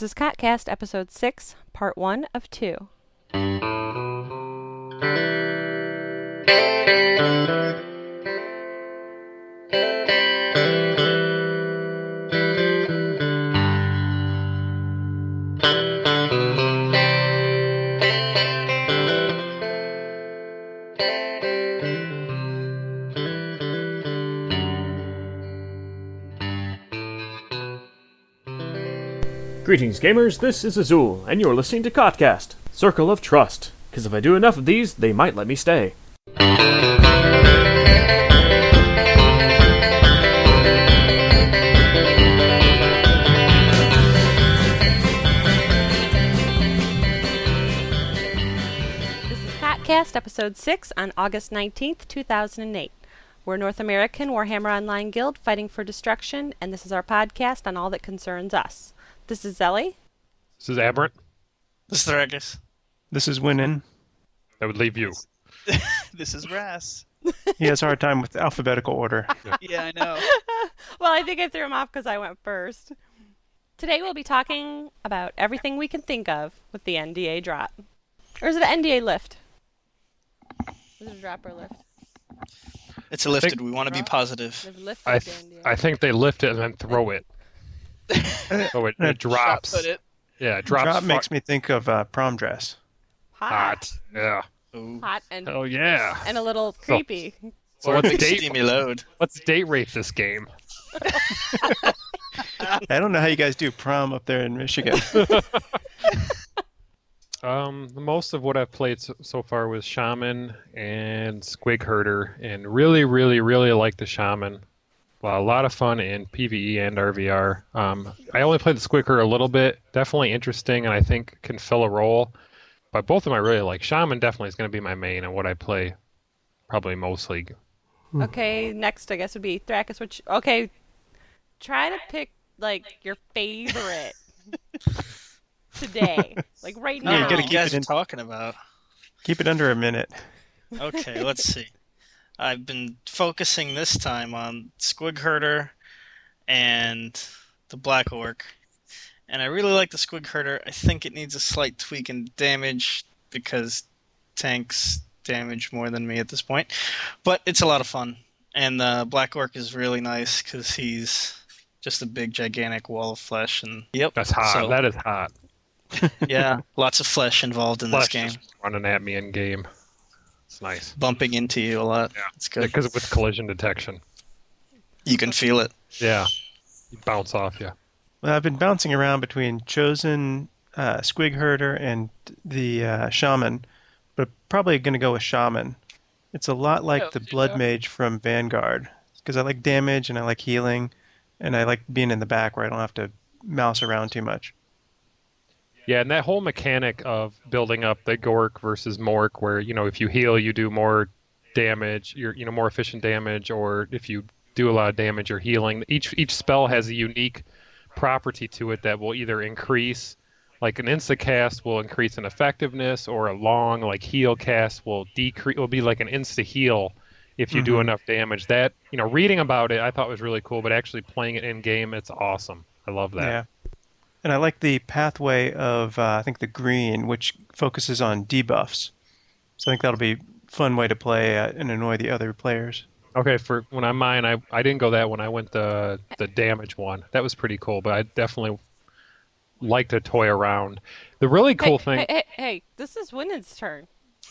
This is CoTCast, Episode 6, Part 1 of 2. Greetings, gamers. This is Azul, and you're listening to CoTCast, Circle of Trust. Because if I do enough of these, they might let me stay. This is CoTCast, Episode 6, on August 19th, 2008. We're a North American Warhammer Online guild fighting for destruction, and this is our podcast on all that concerns us. This is Zelly. This is Aberrant. This is Thragus. This is Winnin. That would leave you. This is Ras. He has a hard time with alphabetical order. Yeah, I know. Well, I think I threw him off because I went first. Today we'll be talking about everything we can think of with the NDA drop. Or is it an NDA lift? Is it a drop or lift? It's a lifted. We want to be positive. They've lifted I the NDA. I think they lift it and then throw it. So it drops. Shot put it. Yeah, it drops. Drop makes me think of prom dress. hot. Yeah. Ooh. Hot and Oh yeah. and a little creepy. So Or a let's big date. steamy load. Let's date rape this game. I don't know how you guys do prom up there in Michigan. The most of what I've played so far was Shaman and Squig Herder, and really like the Shaman. Well, a lot of fun in PvE and RVR. I only played the Squig Herder a little bit. Definitely interesting, and I think can fill a role. But both of them I really like. Shaman definitely is going to be my main and what I play probably mostly. Okay, next I guess would be Thrakus. Okay, try to pick like your favorite today, like right I now. don't know gotta what keep you guys it are in- talking about. Keep it under a minute. Okay, let's see. I've been focusing this time on Squig Herder and the Black Orc. And I really like the Squig Herder. I think it needs a slight tweak in damage because tanks damage more than me at this point. But it's a lot of fun. And the Black Orc is really nice because he's just a big, gigantic wall of flesh. And yep, That's hot. so- That is hot. yeah, lots of flesh involved in this Flesh game. just running at me in game. It's nice. Bumping into you a lot. Yeah. It's good. Because with collision detection. You can feel it. Yeah. You bounce off you. Well, I've been bouncing around between Chosen, Squig Herder, and the Shaman, but probably going to go with Shaman. It's a lot like the Blood Mage from Vanguard, because I like damage and I like healing, and I like being in the back where I don't have to mouse around too much. Yeah, and that whole mechanic of building up the Gork versus Mork, where, if you heal, you do more damage, you're, more efficient damage, or if you do a lot of damage, you're healing. Each spell has a unique property to it that will either increase, like an insta cast will increase in effectiveness, or a long, like, heal cast will be like an insta heal if you do enough damage. That, reading about it, I thought was really cool, but actually playing it in game, it's awesome. I love that. Yeah. And I like the pathway of, I think, the green, which focuses on debuffs. So I think that'll be a fun way to play and annoy the other players. Okay, for when I'm mine, I didn't go that one. I went the damage one. That was pretty cool, but I definitely like to toy around. The really cool thing... Hey, this is Winnin's turn.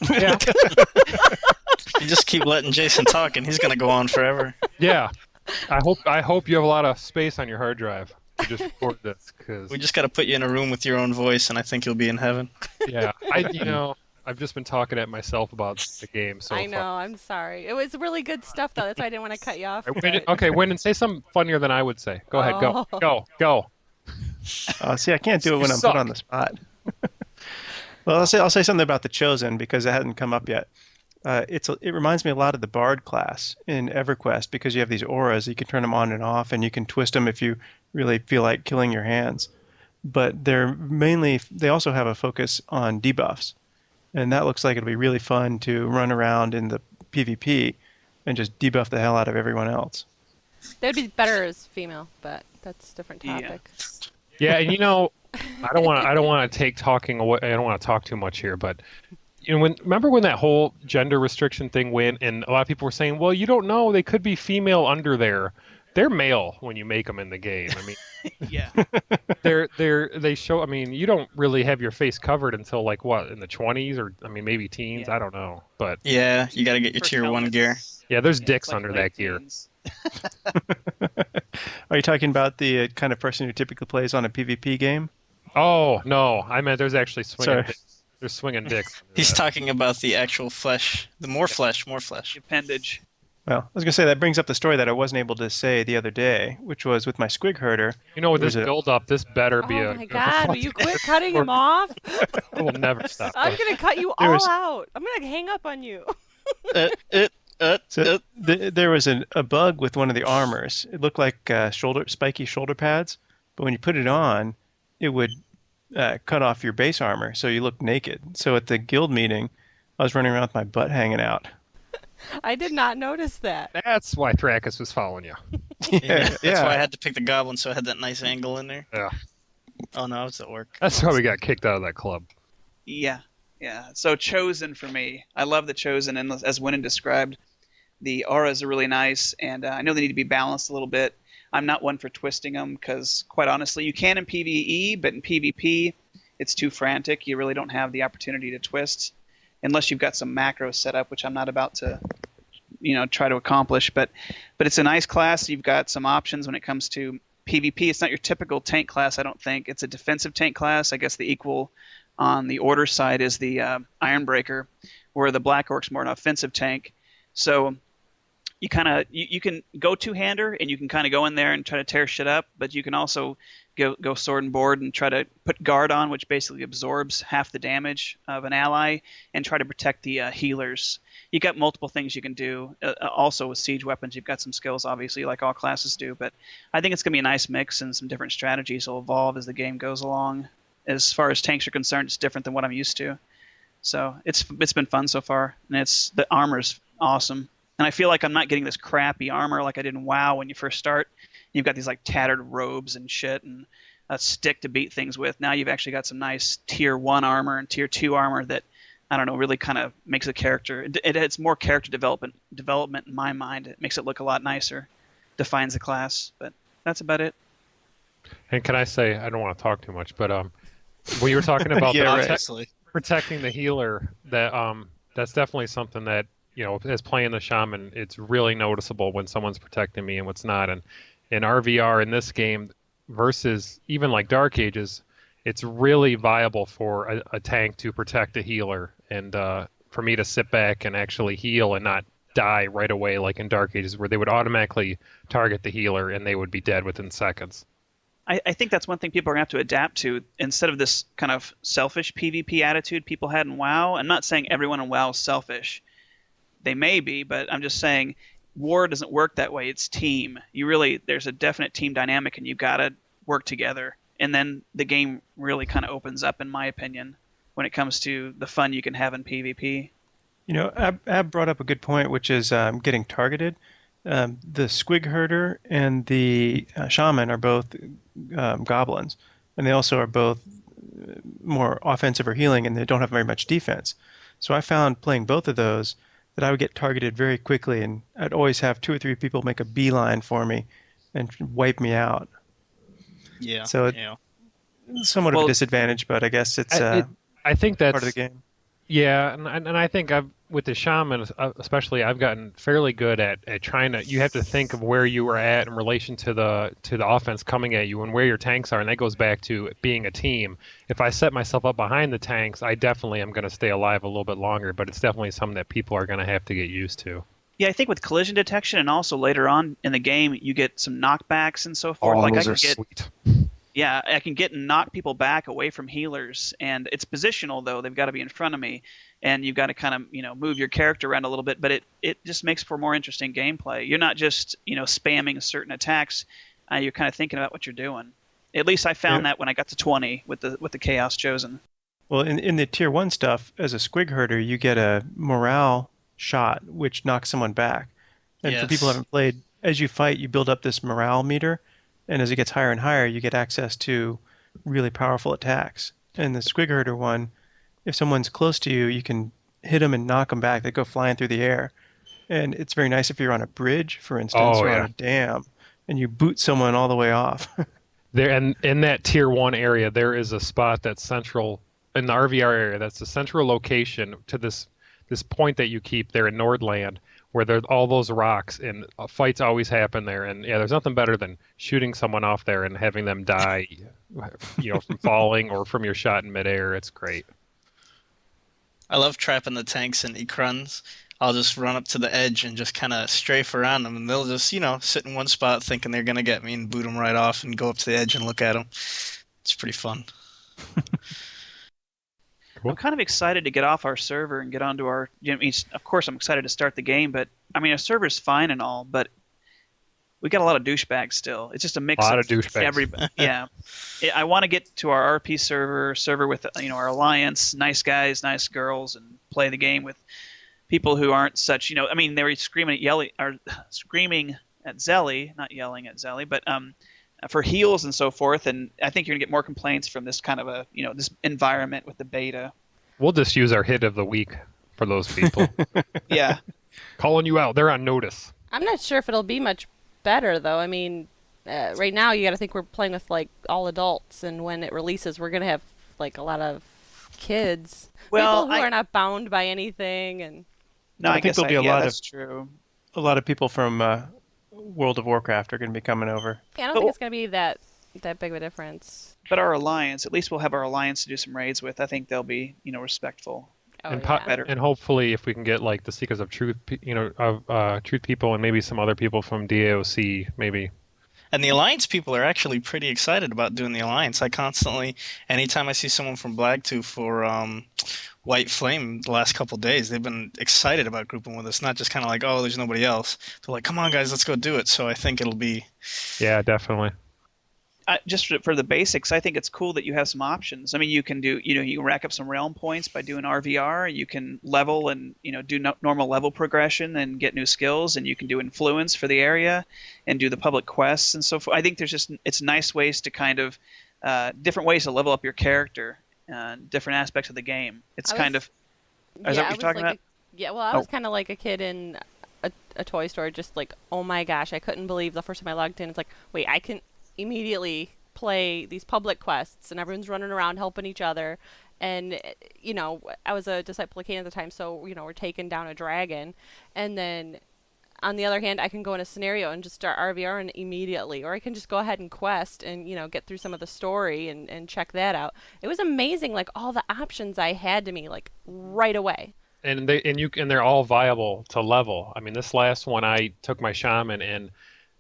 Yeah, You just keep letting Jason talk, and he's going to go on forever. yeah. I hope you have a lot of space on your hard drive to just record this, because... We just got to put you in a room with your own voice, and I think you'll be in heaven. Yeah, I've just been talking at myself about the game so I know, far. I'm sorry. It was really good stuff, though. That's why I didn't want to cut you off. Okay, Win and say something funnier than I would say. Go ahead, go. See, I can't do it when You I'm suck. put on the spot. Well, I'll say something about the Chosen because it hadn't come up yet. It reminds me a lot of the Bard class in EverQuest because you have these auras. You can turn them on and off, and you can twist them if you really feel like killing your hands. But they also have a focus on debuffs, and that looks like it'll be really fun to run around in the PvP and just debuff the hell out of everyone else. They'd be better as female, but that's a different topic. Yeah, and I don't want to take talking away. I don't want to talk too much here, but remember when that whole gender restriction thing went, and a lot of people were saying, "Well, you don't know, they could be female under there." They're male when you make them in the game. I mean, Yeah. they show. I mean, you don't really have your face covered until like what, in the 20s, or I mean maybe teens. Yeah. I don't know, but Yeah, you got to get your For tier 1 helmets, gear. yeah, there's it's dicks like under late that gear. teens. Are you talking about the kind of person who typically plays on a PvP game? Oh no, I meant there's actually swinging. Sorry. Dicks. There's swinging dicks. under He's that. talking about the actual flesh. The more flesh. The appendage. Well, I was going to say that brings up the story that I wasn't able to say the other day, which was with my squig herder. You know, with this There's a- build up, this better be Oh a. my God! Will you quit cutting him off? I will never stop. I'm gonna cut you There all was- out. I'm gonna hang up on you. So there was a bug with one of the armors. It looked like spiky shoulder pads, but when you put it on, it would cut off your base armor, so you looked naked. So at the guild meeting, I was running around with my butt hanging out. I did not notice that. That's why Thrakus was following you. That's why I had to pick the goblin, so I had that nice angle in there. Yeah. Oh no, it's at work. That's why we got kicked out of that club. Yeah. So Chosen for me. I love the Chosen, and as Winnan described, the auras are really nice, and I know they need to be balanced a little bit. I'm not one for twisting them because, quite honestly, you can in PvE, but in PvP, it's too frantic. You really don't have the opportunity to twist unless you've got some macros set up, which I'm not about to, try to accomplish. But it's a nice class. You've got some options when it comes to PvP. It's not your typical tank class, I don't think. It's a defensive tank class. I guess the equal on the order side is the Ironbreaker, where the Black Orc's more an offensive tank. So you can go two-hander and you can kind of go in there and try to tear shit up, but you can also go sword and board and try to put guard on, which basically absorbs half the damage of an ally, and try to protect the healers. You got multiple things you can do. Also with siege weapons, you've got some skills, obviously, like all classes do. But I think it's going to be a nice mix, and some different strategies will evolve as the game goes along. As far as tanks are concerned, it's different than what I'm used to. So it's been fun so far, and the armor's awesome. And I feel like I'm not getting this crappy armor like I did in WoW when you first start. You've got these like tattered robes and shit and a stick to beat things with. Now you've actually got some nice tier 1 armor and tier 2 armor that, I don't know, really kind of makes a character. It's more character development in my mind. It makes it look a lot nicer, defines the class. But that's about it. And can I say, I don't want to talk too much, but when you were talking about Yeah, right. Obviously. protecting the healer, that's definitely something that, as playing the shaman, it's really noticeable when someone's protecting me and what's not. And in RVR in this game versus even like Dark Ages, it's really viable for a tank to protect a healer, and for me to sit back and actually heal and not die right away like in Dark Ages, where they would automatically target the healer and they would be dead within seconds. I think that's one thing people are going to have to adapt to. Instead of this kind of selfish PvP attitude people had in WoW, I'm not saying everyone in WoW is selfish. They may be, but I'm just saying war doesn't work that way. It's team. There's a definite team dynamic, and you got to work together. And then the game really kind of opens up, in my opinion, when it comes to the fun you can have in PvP. Ab brought up a good point, which is getting targeted. The squig herder and the shaman are both goblins, and they also are both more offensive or healing, and they don't have very much defense. So I found playing both of those that I would get targeted very quickly, and I'd always have 2 or 3 people make a beeline for me and wipe me out. Yeah. So it's somewhat of a disadvantage, but I guess it's I think that's part of the game. Yeah, and I think with the shaman especially, I've gotten fairly good at trying to. You have to think of where you are at in relation to the offense coming at you and where your tanks are, and that goes back to being a team. If I set myself up behind the tanks, I definitely am going to stay alive a little bit longer. But it's definitely something that people are going to have to get used to. Yeah, I think with collision detection, and also later on in the game, you get some knockbacks and so forth. Those I are can sweet. Yeah, I can get and knock people back away from healers, and it's positional though. They've got to be in front of me, and you've got to kind of move your character around a little bit. But it just makes for more interesting gameplay. You're not just spamming certain attacks. You're kind of thinking about what you're doing. At least I found that when I got to 20 with the Chaos Chosen. Well, in the tier 1 stuff, as a squig herder, you get a morale shot, which knocks someone back. And for people who haven't played, as you fight, you build up this morale meter, and as it gets higher and higher, you get access to really powerful attacks. And the Squig Herder one, if someone's close to you, you can hit them and knock them back. They go flying through the air. And it's very nice if you're on a bridge, for instance, Oh or on yeah. a dam, and you boot someone all the way off. There and in that tier 1 area, there is a spot that's central in the RVR area. That's the central location to this point that you keep there in Nordland, where there's all those rocks and fights always happen there. And yeah, there's nothing better than shooting someone off there and having them die, from falling or from your shot in midair. It's great. I love trapping the tanks in Ikruns. I'll just run up to the edge and just kind of strafe around them, and they'll just, sit in one spot thinking they're going to get me and boot them right off and go up to the edge and look at them. It's pretty fun. I'm kind of excited to get off our server and get onto our. Of course, I'm excited to start the game, but our server's fine and all, but we got a lot of douchebags still. It's just a mix A lot of douchebags. everybody. Yeah, I want to get to our RP server with our alliance, nice guys, nice girls, and play the game with people who aren't such. They were screaming at Zelly, not yelling at Zelly, but for heals and so forth. And I think you're gonna get more complaints from this kind of this environment with the beta. We'll just use our hit of the week for those people. Yeah, Calling you out. They're on notice. I'm not sure if it'll be much better, though. Right now you got to think we're playing with, all adults, and when it releases, we're going to have, a lot of kids. Well, people who are not bound by anything, and... No, I think guess there'll be that's true. a lot of people from World of Warcraft are going to be coming over. Yeah, I don't think it's going to be that big of a difference. But our alliance, at least we'll have our alliance to do some raids with. I think they'll be, respectful. Oh, and, yeah. better. And hopefully, if we can get the Seekers of Truth, Truth people, and maybe some other people from DAOC, maybe. And the Alliance people are actually pretty excited about doing the Alliance. I constantly, anytime I see someone from Blagtooth or White Flame the last couple of days, they've been excited about grouping with us, not just kind of like, oh, there's nobody else. They're like, come on, guys, let's go do it. So I think it'll be... Yeah, definitely. Just for the basics, I think it's cool that you have some options. You can do, you can rack up some realm points by doing RVR. You can level and, do normal level progression and get new skills. And you can do influence for the area and do the public quests and so forth. I think it's nice ways to kind of, different ways to level up your character, different aspects of the game. It's kind of, is that what you're talking about? I was kind of like a kid in a toy store, just oh my gosh, I couldn't believe the first time I logged in. It's wait, I can immediately play these public quests and everyone's running around helping each other, and I was a disciple of Cain at the time, so we're taking down a dragon, and then on the other hand I can go in a scenario and just start RVRing immediately, or I can just go ahead and quest and get through some of the story and check that out. It was amazing, all the options I had to me right away. And they're all viable to level. This last one, I took my shaman and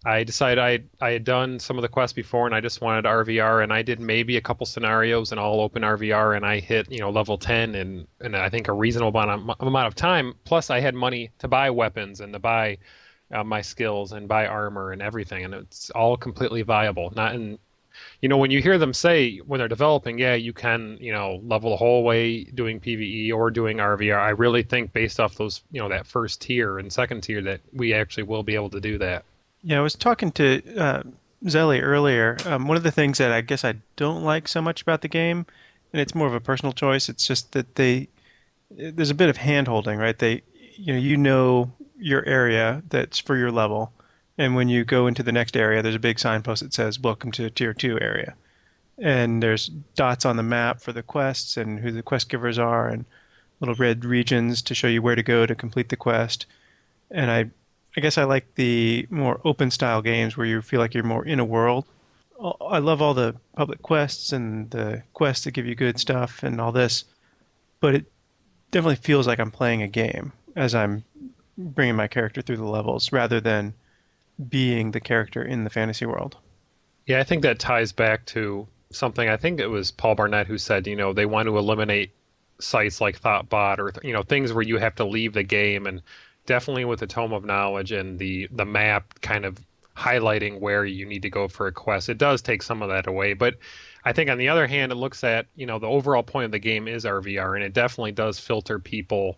I decided I had done some of the quests before, and I just wanted RVR, and I did maybe a couple scenarios and all open RVR, and I hit level 10 and I think a reasonable amount of time. Plus, I had money to buy weapons and to buy my skills and buy armor and everything, and it's all completely viable. When you hear them say when they're developing, yeah, you can level the whole way doing PvE or doing RVR. I really think based off those that first tier and second tier that we actually will be able to do that. Yeah, I was talking to Zelly earlier. One of the things that I guess I don't like so much about the game, and it's more of a personal choice, it's just that there's a bit of hand-holding, right? You know your area that's for your level, and when you go into the next area, there's a big signpost that says, welcome to Tier 2 area. And there's dots on the map for the quests and who the quest givers are, and little red regions to show you where to go to complete the quest. And I guess I like the more open style games where you feel like you're more in a world. I love all the public quests and the quests that give you good stuff and all this, but it definitely feels like I'm playing a game as I'm bringing my character through the levels rather than being the character in the fantasy world. Yeah, I think that ties back to something. I think it was Paul Barnett who said, they want to eliminate sites like Thoughtbot or things where you have to leave the game, and definitely with the Tome of Knowledge and the map kind of highlighting where you need to go for a quest, it does take some of that away. But I think on the other hand, it looks at, the overall point of the game is RVR, and it definitely does filter people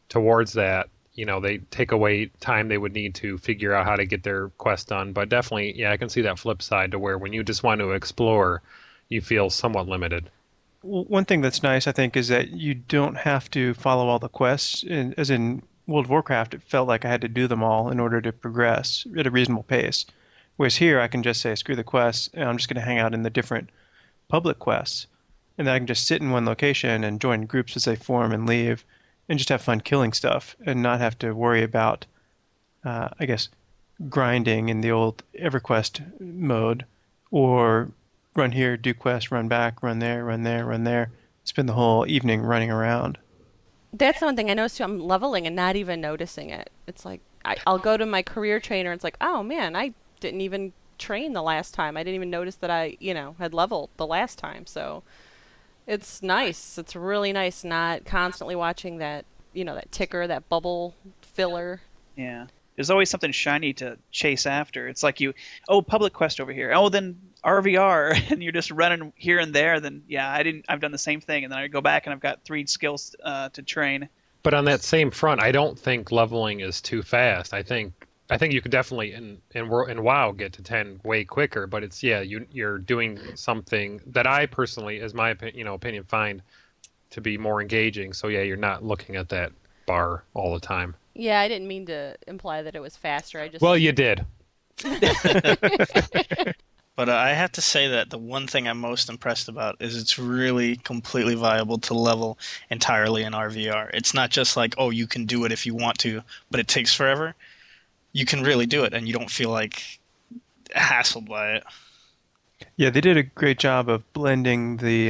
towards that. They take away time they would need to figure out how to get their quest done. But definitely, yeah, I can see that flip side to where when you just want to explore, you feel somewhat limited. One thing that's nice, I think, is that you don't have to follow all the quests. As in World of Warcraft, it felt like I had to do them all in order to progress at a reasonable pace. Whereas here, I can just say, screw the quests, and I'm just going to hang out in the different public quests. And then I can just sit in one location and join groups as they form and leave, and just have fun killing stuff, and not have to worry about, I guess, grinding in the old EverQuest mode, or run here, do quest, run back, run there, run there, run there. Spend the whole evening running around. That's the one thing I noticed too. I'm leveling and not even noticing it. It's like I'll go to my career trainer. And it's like, oh man, I didn't even train the last time. I didn't even notice that I, had leveled the last time. So it's nice. It's really nice not constantly watching that, that ticker, that bubble filler. Yeah. There's always something shiny to chase after. It's like public quest over here. Oh, then RVR, and you're just running here and there. Then I've done the same thing, and then I go back and I've got 3 skills to train. But on that same front, I don't think leveling is too fast. I think you could definitely in WoW get to 10 way quicker. But it's you're doing something that I personally, as my opinion, find to be more engaging. So you're not looking at that bar all the time. Yeah, I didn't mean to imply that it was faster. Well, you did. But I have to say that the one thing I'm most impressed about is it's really completely viable to level entirely in RVR. It's not just like, oh, you can do it if you want to, but it takes forever. You can really do it, and you don't feel like hassled by it. Yeah, they did a great job of blending the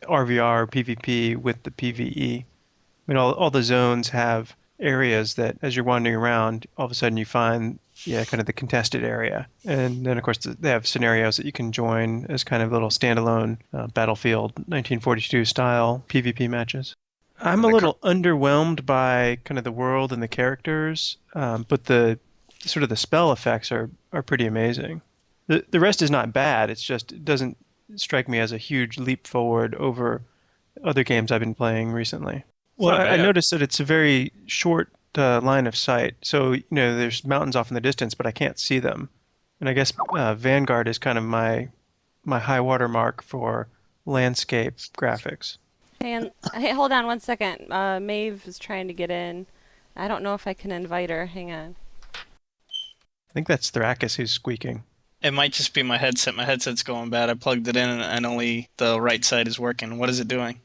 RVR PvP with the PvE. I mean, all the zones have areas that, as you're wandering around, all of a sudden you find kind of the contested area. And then, of course, they have scenarios that you can join as kind of little standalone Battlefield 1942 style PvP matches. I'm a little underwhelmed by kind of the world and the characters, but the sort of the spell effects are pretty amazing. The rest is not bad. It's just, it doesn't strike me as a huge leap forward over other games I've been playing recently. Well, I noticed that it's a very short line of sight. So, there's mountains off in the distance, but I can't see them. And I guess Vanguard is kind of my high water mark for landscape graphics. Hey, hold on one second. Maeve is trying to get in. I don't know if I can invite her. Hang on. I think that's Thrakis who's squeaking. It might just be my headset. My headset's going bad. I plugged it in, and only the right side is working. What is it doing?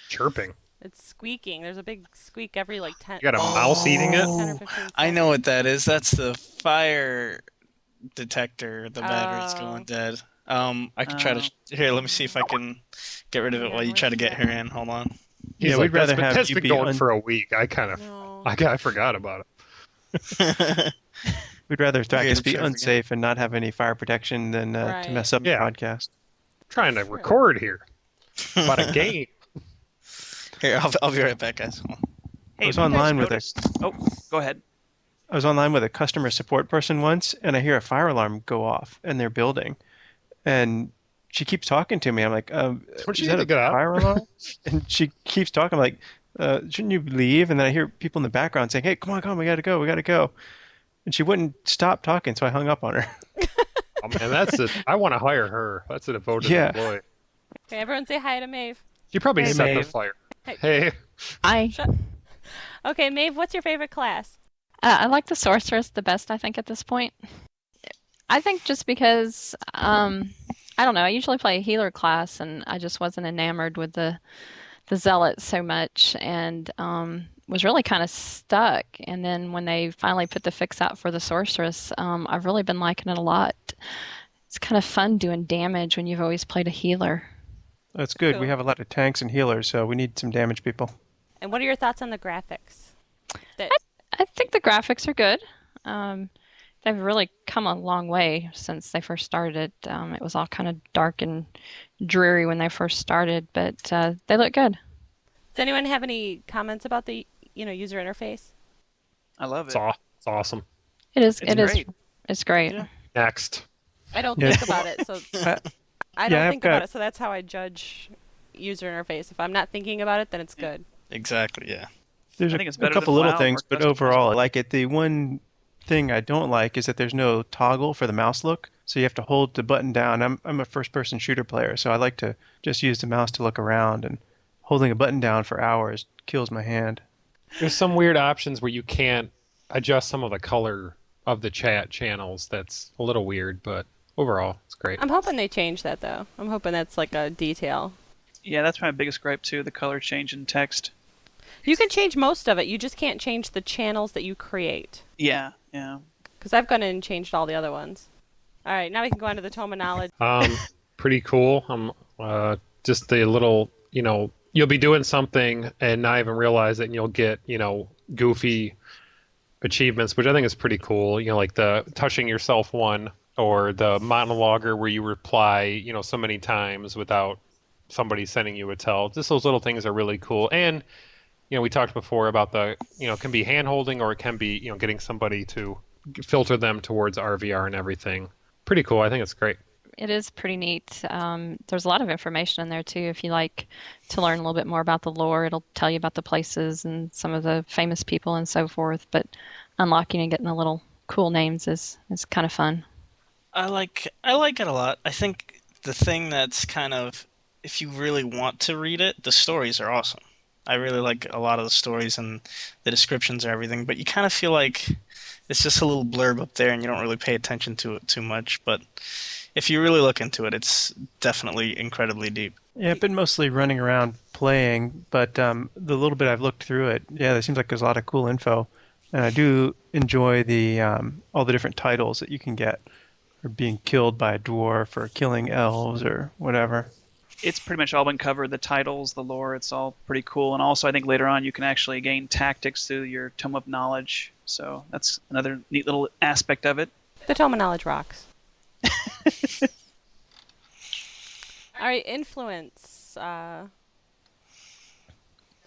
Chirping. It's squeaking. There's a big squeak every 10. You got a mouse eating it? 10 or 15 seconds. I know what that is. That's the fire detector. The battery's going dead. I could try to... Here, let me see if I can get rid of it while you try to get her in. Hold on. We'd rather have that's you been be going for a week. I forgot about it. We'd rather Thrakis be unsafe and not have any fire protection than to mess up the podcast. I'm trying to record here about a game. Here, I'll be right back, guys. Hey, I was online with Oh, go ahead. I was online with a customer support person once, and I hear a fire alarm go off in their building, and she keeps talking to me. I'm like, "Is that a fire alarm?" And she keeps talking. I'm like, "Shouldn't you leave?" And then I hear people in the background saying, "Hey, come on, we gotta go." And she wouldn't stop talking, so I hung up on her. Oh man, I want to hire her. That's a devoted employee. Okay, everyone say hi to Maeve. You probably set Maeve. the fire. Hey. Hi. Okay, Maeve, what's your favorite class? I like the sorceress the best, I think, at this point. I think just because, I don't know, I usually play a healer class, and I just wasn't enamored with the zealot so much, and was really kind of stuck. And then when they finally put the fix out for the sorceress, I've really been liking it a lot. It's kind of fun doing damage when you've always played a healer. That's good. Cool. We have a lot of tanks and healers, so we need some damage people. And what are your thoughts on the graphics? I think the graphics are good. They've really come a long way since they first started. It was all kind of dark and dreary when they first started, but they look good. Does anyone have any comments about the user interface? I love it. It's awesome. It is. It's great. Yeah. Next. I don't think about it, so I don't think about it, so that's how I judge user interface. If I'm not thinking about it, then it's good. Exactly, yeah. There's I think it's a better couple than little WoW things, or but overall I like it. The one thing I don't like is that there's no toggle for the mouse look. so you have to hold the button down. I'm a first-person shooter player, so I like to just use the mouse to look around, and holding a button down for hours kills my hand. There's some weird options where you can't adjust some of the color of the chat channels. That's a little weird, but overall, it's great. I'm hoping they change that, though. I'm hoping that's like a detail. Yeah, that's my biggest gripe too, the color change in text. You can change most of it. You just can't change the channels that you create. Yeah. Because I've gone in and changed all the other ones. All right, now we can go on to the Tome of Knowledge. Pretty cool. Just the little, you'll be doing something and not even realize it, and you'll get, goofy achievements, which I think is pretty cool. Like the touching yourself one, or the monologuer where you reply, so many times without somebody sending you a tell. Just those little things are really cool. And, we talked before about the, it can be hand holding, or it can be, getting somebody to filter them towards RVR and everything. Pretty cool. I think it's great. It is pretty neat. There's a lot of information in there too. If you like to learn a little bit more about the lore, it'll tell you about the places and some of the famous people and so forth. But unlocking and getting the little cool names is kind of fun. I like it a lot. I think the thing that's kind of, if you really want to read it, the stories are awesome. I really like a lot of the stories and the descriptions and everything, but you kind of feel like it's just a little blurb up there and you don't really pay attention to it too much. But if you really look into it, it's definitely incredibly deep. Yeah, I've been mostly running around playing, but the little bit I've looked through it, there seems like there's a lot of cool info. And I do enjoy the all the different titles that you can get for being killed by a dwarf or killing elves or whatever. It's pretty much all been covered. The titles, the lore, it's all pretty cool. And also I think later on you can actually gain tactics through your Tome of Knowledge. So that's another neat little aspect of it. The Tome of Knowledge rocks. All right, influence. Do you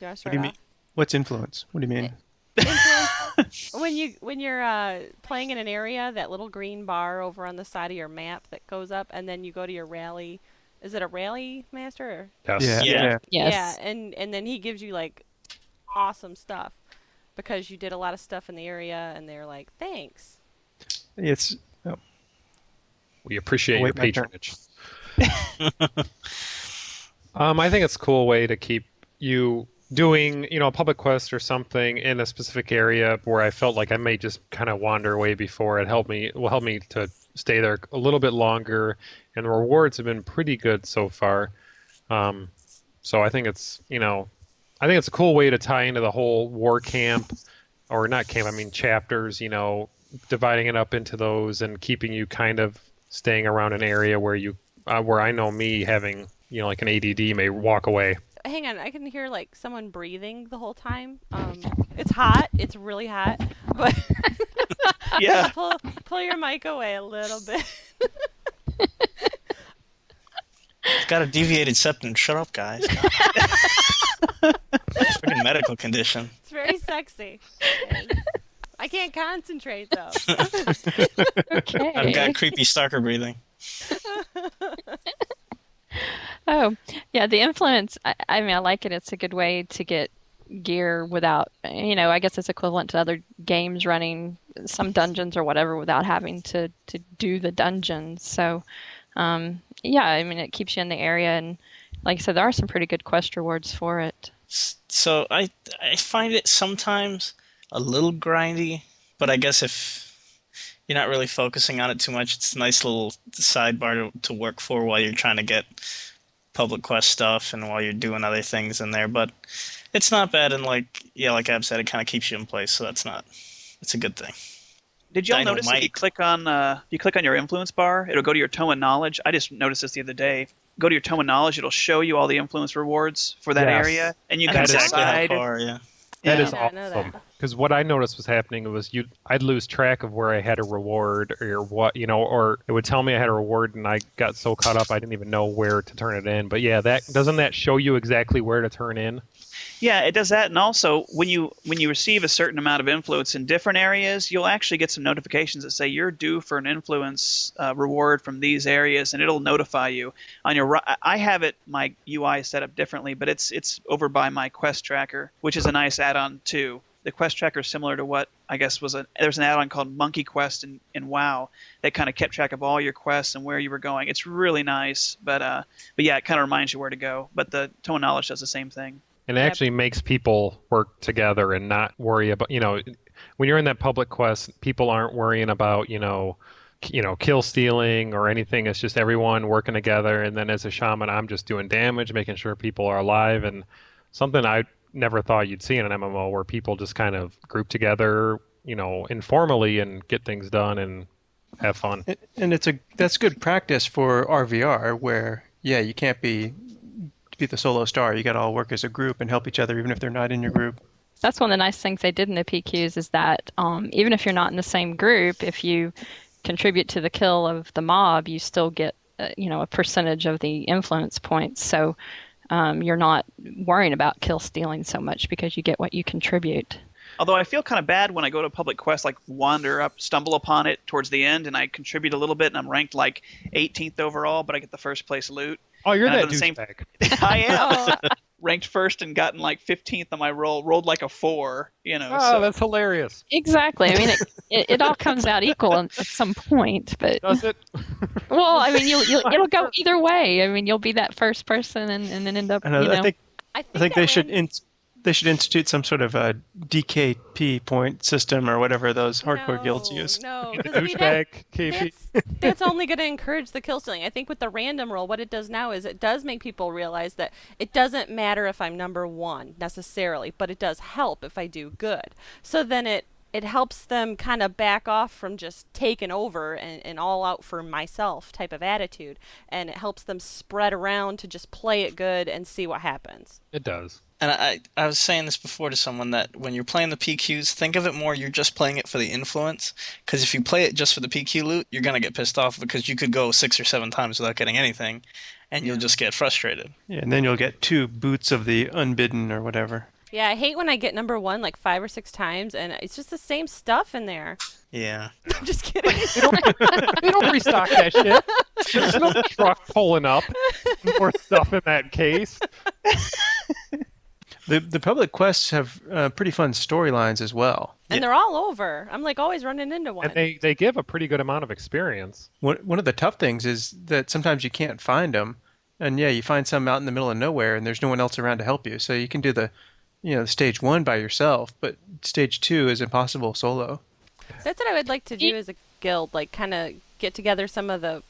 want to start off? What's influence? What do you mean? Influence, when you're playing in an area, that little green bar over on the side of your map that goes up, and then you go to your rally. Is it a rally master? Or? Yes. Yeah. Yes. Yeah, and then he gives you like awesome stuff because you did a lot of stuff in the area, and they're like, thanks. It's We appreciate your my turn. patronage. I think it's a cool way to keep you doing, a public quest or something in a specific area where I felt like I may just kind of wander away before. Will help me to stay there a little bit longer, and the rewards have been pretty good so far. So I think it's, a cool way to tie into the whole war camp, or not camp, I mean chapters, dividing it up into those and keeping you kind of staying around an area where where I know me having, like an ADD may walk away. Hang on, I can hear like someone breathing the whole time. It's hot. It's really hot. But Yeah. pull your mic away a little bit. It's got a deviated septum. Shut up, guys. It's a freaking medical condition. It's very sexy. I can't concentrate though. Okay. I've got creepy stalker breathing. Oh, yeah, the influence, I mean, I like it. It's a good way to get gear without, I guess it's equivalent to other games running some dungeons or whatever without having to do the dungeons. So, yeah, I mean, it keeps you in the area. And like I said, there are some pretty good quest rewards for it. So I find it sometimes a little grindy, but I guess if you're not really focusing on it too much, it's a nice little sidebar to work for while you're trying to get public quest stuff and while you're doing other things in there. But it's not bad, and like Ab said, it kind of keeps you in place, so it's a good thing. Did y'all notice that you click on your influence bar, it'll go to your Tome of Knowledge? I just noticed this the other day. Go to your Tome of Knowledge, it'll show you all the influence rewards for that area, and you can decide. That is I know awesome. that. Because what I noticed was happening was I'd lose track of where I had a reward or what, or it would tell me I had a reward and I got so caught up I didn't even know where to turn it in. But yeah, doesn't that show you exactly where to turn in? Yeah, it does that, and also when you receive a certain amount of influence in different areas, you'll actually get some notifications that say you're due for an influence reward from these areas, and it'll notify you. On your I have my UI set up differently, but it's over by my quest tracker, which is a nice add-on too. the quest tracker is similar to what I guess there's an add-on called Monkey Quest in WoW that kind of kept track of all your quests and where you were going. It's really nice, but yeah, it kind of reminds you where to go. But the Tome of Knowledge does the same thing. And it actually makes people work together and not worry about, when you're in that public quest, people aren't worrying about, kill stealing or anything. It's just everyone working together. And then as a shaman, I'm just doing damage, making sure people are alive. And something I never thought you'd see in an MMO where people just kind of group together, informally and get things done and have fun. And that's good practice for RVR where, you can't be the solo star. You got to all work as a group and help each other even if they're not in your group. That's one of the nice things they did in the PQs is that even if you're not in the same group, if you contribute to the kill of the mob, you still get a percentage of the influence points. So you're not worrying about kill stealing so much because you get what you contribute. Although I feel kind of bad when I go to a public quest, like wander up, stumble upon it towards the end, and I contribute a little bit, and I'm ranked like 18th overall, but I get the first place loot. Oh, you're and that douchebag. I am. Ranked first and gotten like 15th on my roll, rolled like a 4, Oh, that's hilarious. Exactly. I mean, it all comes out equal at some point, but does it? Well, I mean, it'll go either way. I mean, you'll be that first person and then end up. I think they should institute some sort of a DKP point system or whatever those hardcore guilds use. No, douchebag KP. That's only going to encourage the kill stealing. I think with the random roll, what it does now is it does make people realize that it doesn't matter if I'm number 1 necessarily, but it does help if I do good. So then it helps them kind of back off from just taking over and all out for myself type of attitude. And it helps them spread around to just play it good and see what happens. It does. And I was saying this before to someone that when you're playing the PQs, think of it more you're just playing it for the influence. Because if you play it just for the PQ loot, you're going to get pissed off because you could go 6 or 7 times without getting anything, and you'll just get frustrated. Yeah, and then you'll get 2 boots of the unbidden or whatever. Yeah, I hate when I get number 1 like 5 or 6 times, and it's just the same stuff in there. Yeah. I'm just kidding. They don't restock that shit. There's no truck pulling up. More stuff in that case. The public quests have pretty fun storylines as well. And they're all over. I'm like always running into one. And they give a pretty good amount of experience. One of the tough things is that sometimes you can't find them. And you find some out in the middle of nowhere and there's no one else around to help you. So you can do the stage 1 by yourself, but stage 2 is impossible solo. That's what I would like to do as a guild, like kind of get together some of the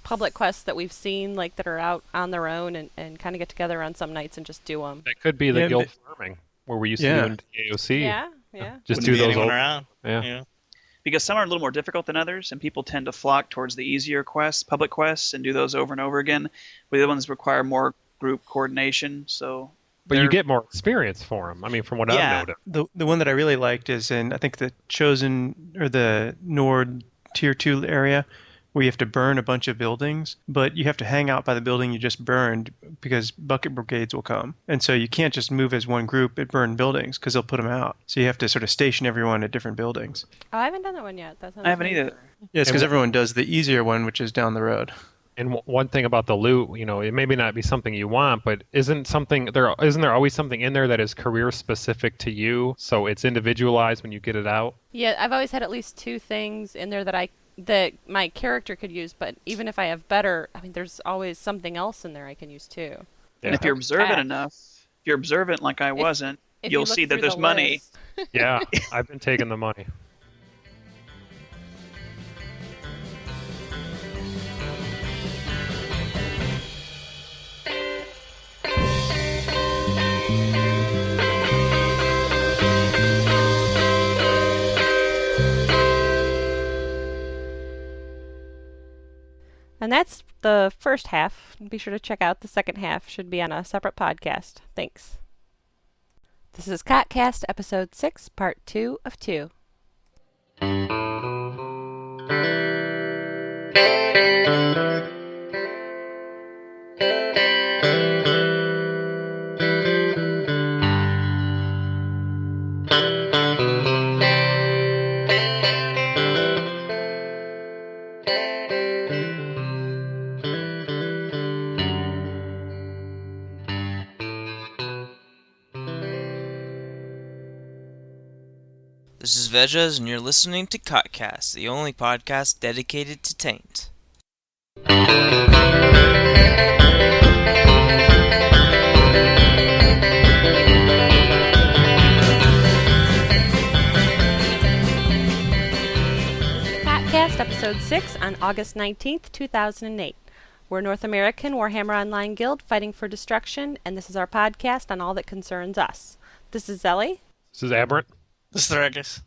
public quests that we've seen, like that are out on their own, and kind of get together on some nights and just do them. That could be the guild farming where we used to do in AOC. Yeah. Just Wouldn't do be those anyone around. Yeah. Because some are a little more difficult than others, and people tend to flock towards the easier quests, public quests, and do those over and over again. But the other ones require more group coordination, so... But you get more experience for them. I mean, from what I've noticed. The one that I really liked is in, I think, the Chosen, or the Nord Tier 2 area, where you have to burn a bunch of buildings, but you have to hang out by the building you just burned because bucket brigades will come. And so you can't just move as one group at burned buildings because they'll put them out. So you have to sort of station everyone at different buildings. Oh, I haven't done that one yet. I haven't either. Yeah, it's because everyone does the easier one, which is down the road. And one thing about the loot, it may not be something you want, but isn't there always something in there that is career specific to you, so it's individualized when you get it out? Yeah, I've always had at least 2 things in there that my character could use, but even if I have better, I mean, there's always something else in there I can use too. Yeah. And if you're observant enough, if you're observant like I wasn't, you'll see that there's money. Yeah, I've been taking the money. And that's the first half. Be sure to check out the second half. Should be on a separate podcast. Thanks. This is CoTCast episode 6, part 2 of 2. This is Vejas, and you're listening to CoTCast, the only podcast dedicated to Taint. CoTCast Episode 6 on August 19th, 2008. We're a North American Warhammer Online guild fighting for destruction, and this is our podcast on all that concerns us. This is Zelly. This is Jabberant. This is Thragus.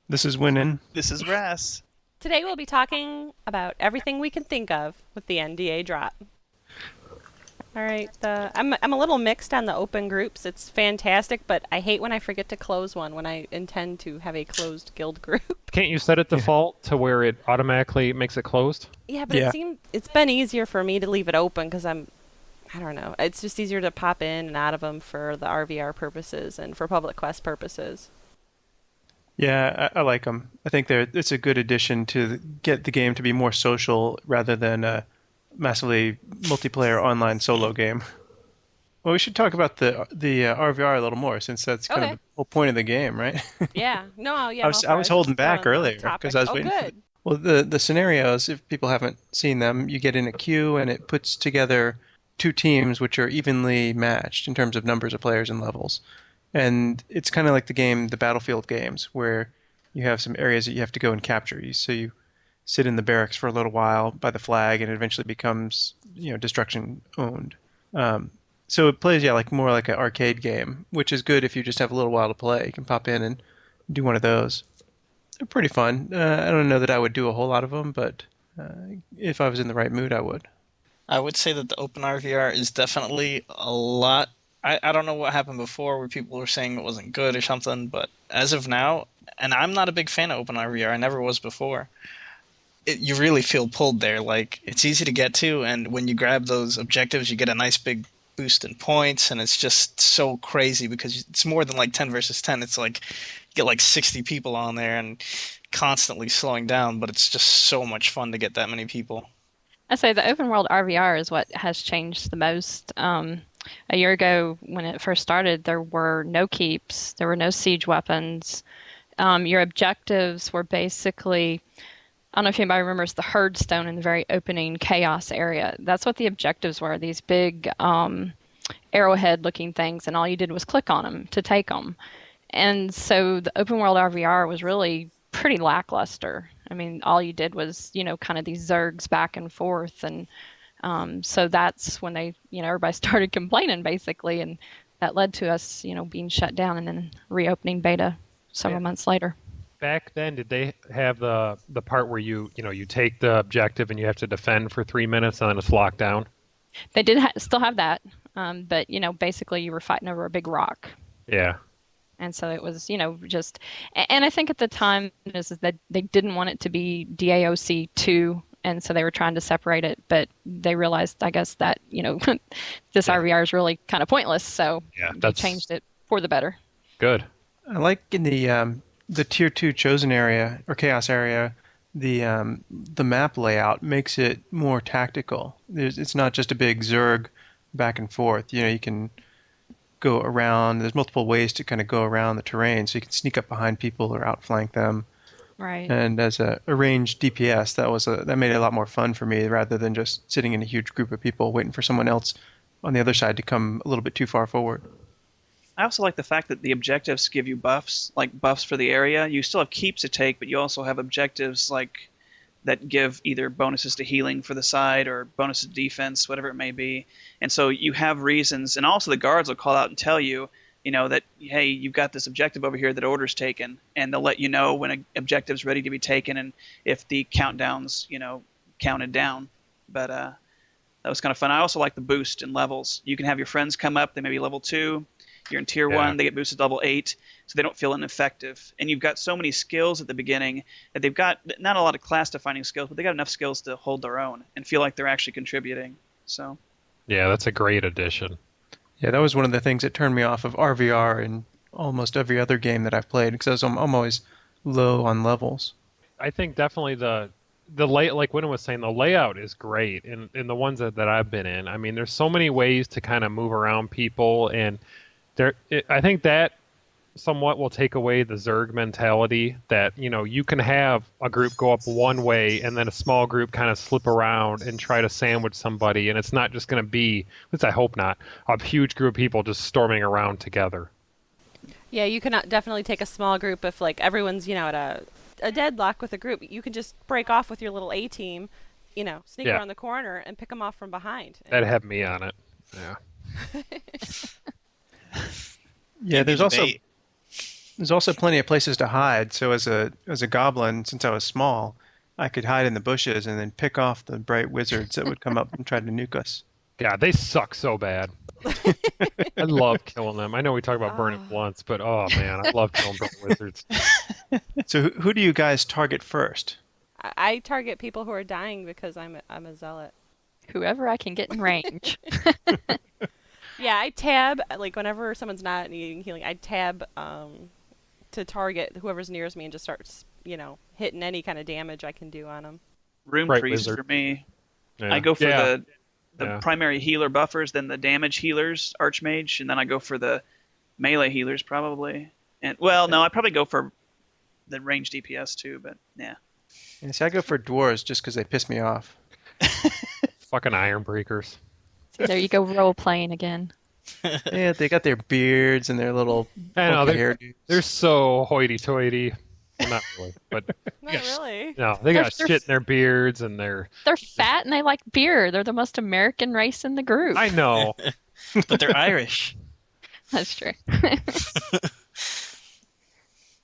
This is Winnin. This is Grass. Today we'll be talking about everything we can think of with the NDA drop. All right, I'm a little mixed on the open groups. It's fantastic, but I hate when I forget to close one when I intend to have a closed guild group. Can't you set it default to where it automatically makes it closed? Yeah, but it's been easier for me to leave it open because I don't know. It's just easier to pop in and out of them for the RVR purposes and for public quest purposes. Yeah, I like them. I think it's a good addition to get the game to be more social rather than a massively multiplayer online solo game. Well, we should talk about the RVR a little more since that's kind of the whole point of the game, right? Yeah. No, yeah. I was holding back earlier because I was waiting. Good. Well, the scenarios, if people haven't seen them, you get in a queue and it puts together two teams which are evenly matched in terms of numbers of players and levels. And it's kind of like the Battlefield games, where you have some areas that you have to go and capture. So you sit in the barracks for a little while by the flag, and it eventually becomes, destruction owned. So it plays, more like an arcade game, which is good if you just have a little while to play. You can pop in and do one of those. They're pretty fun. I don't know that I would do a whole lot of them, but if I was in the right mood, I would. I would say that the Open RVR is definitely a lot. I don't know what happened before where people were saying it wasn't good or something, but as of now, and I'm not a big fan of Open RVR, I never was before, you really feel pulled there. Like, it's easy to get to, and when you grab those objectives, you get a nice big boost in points, and it's just so crazy because it's more than like 10 versus 10. It's like you get like 60 people on there and constantly slowing down, but it's just so much fun to get that many people. I say the open world RVR is what has changed the most. A year ago, when it first started, there were no keeps, there were no siege weapons. Your objectives were basically, I don't know if anybody remembers the herd stone in the very opening chaos area. That's what the objectives were, these big arrowhead-looking things, and all you did was click on them to take them. And so the open world RVR was really pretty lackluster. I mean, all you did was, kind of these zergs back and forth, and so that's when they, everybody started complaining basically, and that led to us, being shut down and then reopening beta several months later. Back then, did they have the part where you take the objective and you have to defend for 3 minutes and then it's locked down? They did still have that, but basically you were fighting over a big rock. Yeah. And so it was, just, and I think at the time is that they didn't want it to be DAOC 2. And so they were trying to separate it, but they realized, I guess, that, this RVR is really kind of pointless. So they changed it for the better. Good. I like in the Tier 2 Chosen area, or Chaos area, the map layout makes it more tactical. It's not just a big Zerg back and forth. You can go around. There's multiple ways to kind of go around the terrain, so you can sneak up behind people or outflank them. Right. And as a ranged DPS, that made it a lot more fun for me rather than just sitting in a huge group of people waiting for someone else on the other side to come a little bit too far forward. I also like the fact that the objectives give you buffs, like buffs for the area. You still have keeps to take, but you also have objectives like that give either bonuses to healing for the side or bonuses to defense, whatever it may be. And so you have reasons, and also the guards will call out and tell you, that, hey, you've got this objective over here that order's taken, and they'll let you know when an objective's ready to be taken and if the countdown's, counted down. But that was kind of fun. I also like the boost in levels. You can have your friends come up. They may be level 2. You're in tier 1. They get boosted to level 8, so they don't feel ineffective. And you've got so many skills at the beginning that they've got not a lot of class-defining skills, but they got enough skills to hold their own and feel like they're actually contributing. So. Yeah, that's a great addition. Yeah, that was one of the things that turned me off of RVR in almost every other game that I've played, because I'm always low on levels. I think definitely the like Winnie was saying, the layout is great in the ones that I've been in. I mean, there's so many ways to kind of move around people, and I think that somewhat will take away the Zerg mentality that, you can have a group go up one way and then a small group kind of slip around and try to sandwich somebody, and it's not just going to be, at least I hope not, a huge group of people just storming around together. Yeah, you can definitely take a small group if like everyone's, at a deadlock with a group. You can just break off with your little A team, sneak around the corner and pick them off from behind. That'd have me on it. Yeah. Yeah, there's also plenty of places to hide. So as a goblin, since I was small, I could hide in the bushes and then pick off the bright wizards that would come up and try to nuke us. God, they suck so bad. I love killing them. I know we talked about burning once, but oh man, I love killing burnt wizards. So who do you guys target first? I target people who are dying because I'm a zealot. Whoever I can get in range. Yeah, I tab, like, whenever someone's not needing healing, I tab to target whoever's nearest me and just start, hitting any kind of damage I can do on them. Room Right, priest wizard. for me. Yeah. I go for the Yeah. primary healer buffers, then the damage healers, archmage, and then I go for the melee healers probably. And no, I probably go for the ranged DPS too, but yeah. And see, I go for dwarves just because they piss me off. Fucking iron breakers. There you go, role playing again. Yeah, they got their beards and their little I know, pokey they're hairdos. so hoity-toity. Well, not really, but Not really. no, they got They're- shit in their beards and their. They're fat and they like beer. They're the most American race in the group. I know. But they're Irish. That's true.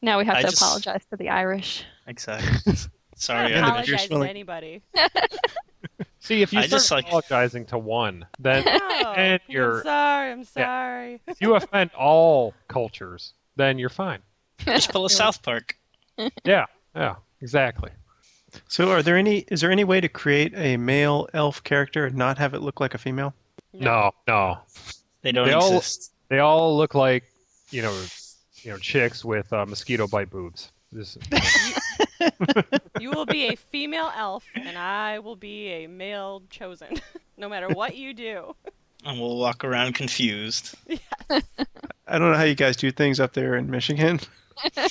Now we have I to just- apologize to the Irish. Exactly. Sorry, I don't Yeah, apologize to really- anybody. See, if you I start just like- apologizing to one, then No, and you're I'm sorry. if you offend all cultures, then you're fine. just pull a South Park. Yeah, exactly. So is there any way to create a male elf character and not have it look like a female? No. They don't They all- exist. They all look like, chicks with mosquito bite boobs. Just, You will be a female elf, and I will be a male chosen, no matter what you do. And we'll walk around confused. I don't know how you guys do things up there in Michigan. well,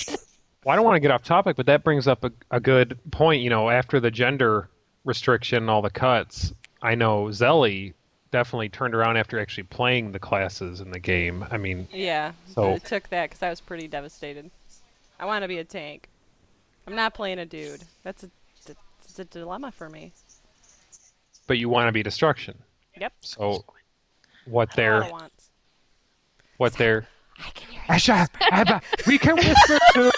I don't want to get off topic, but that brings up a good point. After the gender restriction and all the cuts, I know Zelly definitely turned around after actually playing the classes in the game. I mean, Yeah, So- I took that because I was pretty devastated. I want to be a tank. I'm not playing a dude. It's a dilemma for me. but you want to be destruction. Yep. So what All they're at once. what they're I can hear you. we can whisper too.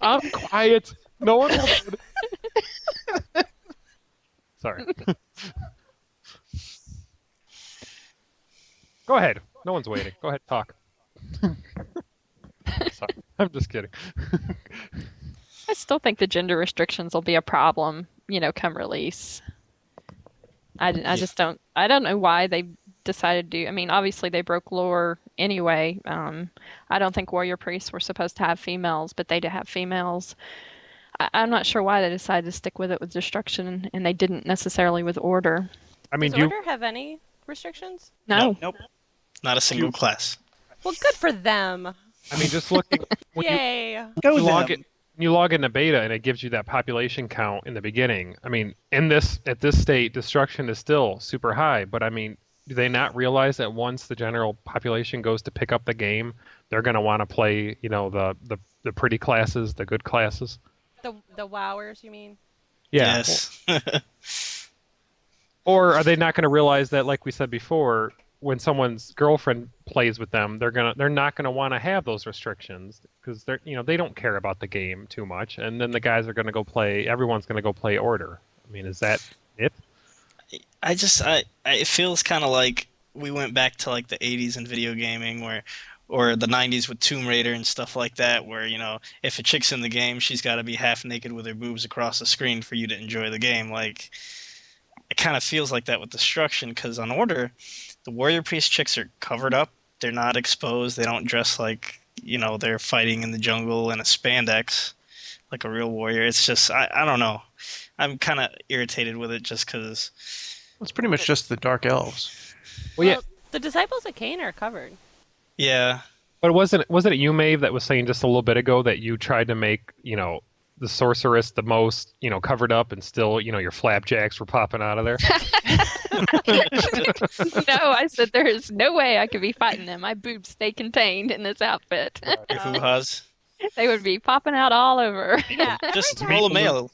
I'm quiet. No one will. Sorry. Go ahead. No one's waiting. Go ahead, talk. Sorry. I'm just kidding. I still think the gender restrictions will be a problem, come release. I just don't. I don't know why they decided to. I mean, obviously they broke lore anyway. I don't think warrior priests were supposed to have females, but they did have females. I'm not sure why they decided to stick with it with destruction, and they didn't necessarily with order. I mean, Does Order have any restrictions? No. Nope. Not a single class. Well, good for them. I mean, just looking when Yay. Go you log them. it. You log into beta and it gives you that population count in the beginning. I mean, at this state, destruction is still super high. But I mean, do they not realize that once the general population goes to pick up the game, they're going to want to play, the pretty classes, the good classes? The wowers, you mean? Yeah. Yes. Or are they not going to realize that, like we said before, when someone's girlfriend plays with them, they're not going to want to have those restrictions because they don't care about the game too much, and then the guys are going to go play. Everyone's going to go play Order. I mean, is that it? It feels kind of like we went back to like the 80s in video gaming or the 90s with Tomb Raider and stuff like that, where, if a chick's in the game, she's got to be half naked with her boobs across the screen for you to enjoy the game. Like, it kind of feels like that with Destruction, because on Order, the warrior priest chicks are covered up. They're not exposed. They don't dress like, they're fighting in the jungle in a spandex like a real warrior. It's just, I don't know. I'm kind of irritated with it just because... It's pretty much just the dark elves. Well, yeah. The Disciples of Cain are covered. Yeah. But wasn't it you, Maeve, that was saying just a little bit ago that you tried to make, the sorceress the most, covered up, and still, your flapjacks were popping out of there? No, I said there is no way I could be fighting them. My boobs stay contained in this outfit. Your hoo-has. They would be popping out all over. Yeah. Just roll a mail.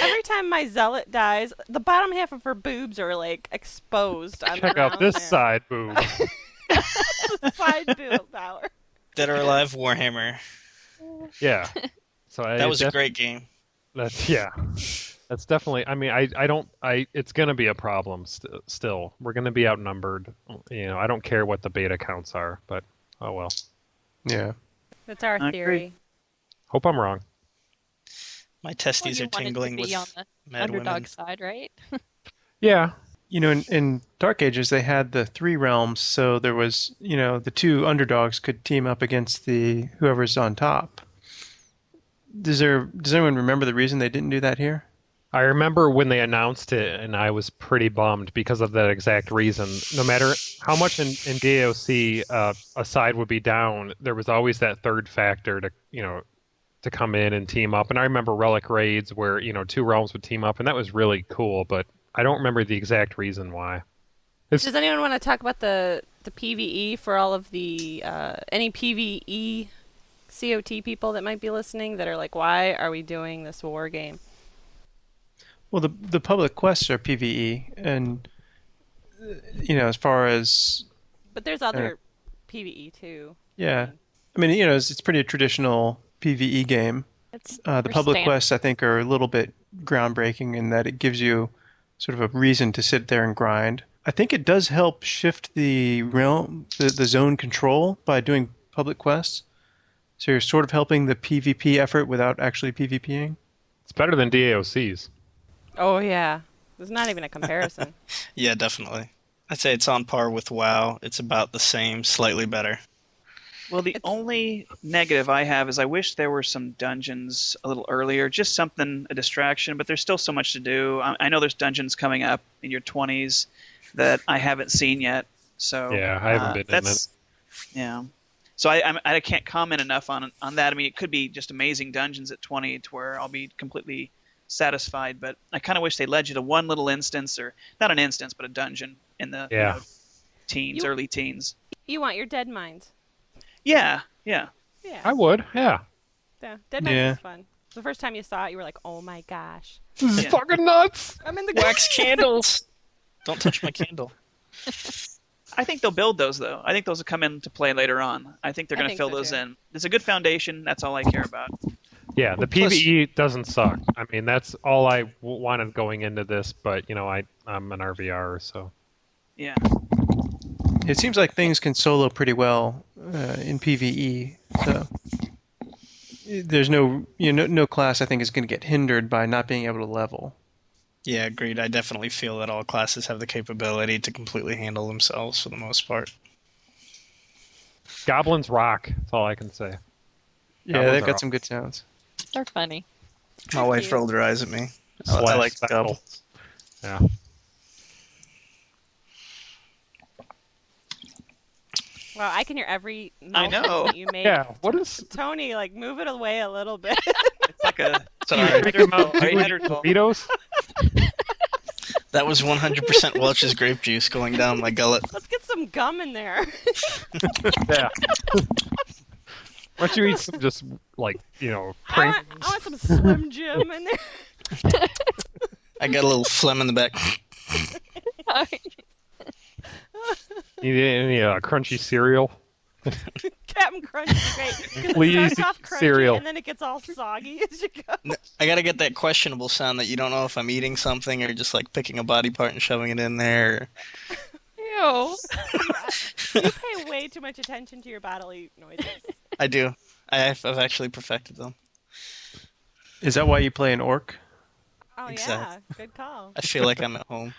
Every time my zealot dies, the bottom half of her boobs are like exposed. On Check the out ground this there. side boob. Side boob power. Dead or Alive Warhammer. Yeah. So That was a great game. That's definitely. I mean, it's gonna be a problem. Still, we're gonna be outnumbered. I don't care what the beta counts are, but oh well. Yeah. That's our I theory. agree. Hope I'm wrong. My testes You are wanted tingling to with be on the mad underdog women. side, right? Yeah. In Dark Ages, they had the 3 realms, so there was, the 2 underdogs could team up against the whoever's on top. Does anyone remember the reason they didn't do that here? I remember when they announced it, and I was pretty bummed because of that exact reason. No matter how much in DAOC a side would be down, there was always that third factor to come in and team up. And I remember Relic Raids where 2 realms would team up, and that was really cool. But I don't remember the exact reason why. Does anyone want to talk about the PvE for all of the any PvE COT people that might be listening that are like, why are we doing this war game? Well, the public quests are PvE, and as far as But there's other PvE too. yeah, I mean, it's pretty traditional PvE game. It's The public quests, I think, are a little bit groundbreaking in that it gives you sort of a reason to sit there and grind. I think it does help shift the realm, the zone control by doing public quests. So you're sort of helping the PvP effort without actually PvPing. It's better than DAOCs. Oh yeah, there's not even a comparison. Yeah, definitely. I'd say it's on par with WoW. It's about the same, slightly better. Well, the only negative I have is I wish there were some dungeons a little earlier, just something, a distraction, but there's still so much to do. I know there's dungeons coming up in your 20s that I haven't seen yet. So Yeah, I haven't been in it. Yeah. So I can't comment enough on that. I mean, it could be just amazing dungeons at 20 to where I'll be completely satisfied, but I kind of wish they led you to one little instance, or not an instance, but a dungeon in the teens, early teens. You want your Dead Mines? Yeah. Yeah. I would, yeah. Yeah. Dead Mines is fun. The first time you saw it, you were like, "Oh my gosh, This is fucking nuts!" I'm in the Wax candles! Don't touch my candle. I think they'll build those, though. I think those will come into play later on. I think they're going to fill those in. There's a good foundation. That's all I care about. Yeah, the PvE doesn't suck. I mean, that's all I wanted going into this, but, I'm an RVR, so... Yeah. It seems like things can solo pretty well in PvE, so there's no class I think is going to get hindered by not being able to level. Yeah, agreed. I definitely feel that all classes have the capability to completely handle themselves for the most part. Goblins rock. That's all I can say. Yeah, Goblins they've are got some good sounds. They're funny. My wife rolled her eyes at me. I Slash like special. goblins. Yeah. Wow, I can hear every I mouthful know. that you make. Yeah, what is... Tony, like, move it away a little bit. It's like a... Sorry. Doritos? That was 100% Welch's grape juice going down my gullet. Let's get some gum in there. Yeah. Why don't you eat some just, I want some Slim Jim in there. I got a little phlegm in the back. Need any crunchy cereal? Captain Crunch is great. 'Cause Please, it starts off crunchy cereal. and then it gets all soggy as you go. I gotta get that questionable sound that you don't know if I'm eating something or just like picking a body part and shoving it in there. Ew. You pay way too much attention to your bodily noises. I do. I've actually perfected them. Is that why you play an orc? Oh Exactly. yeah, good call. I feel like I'm at home.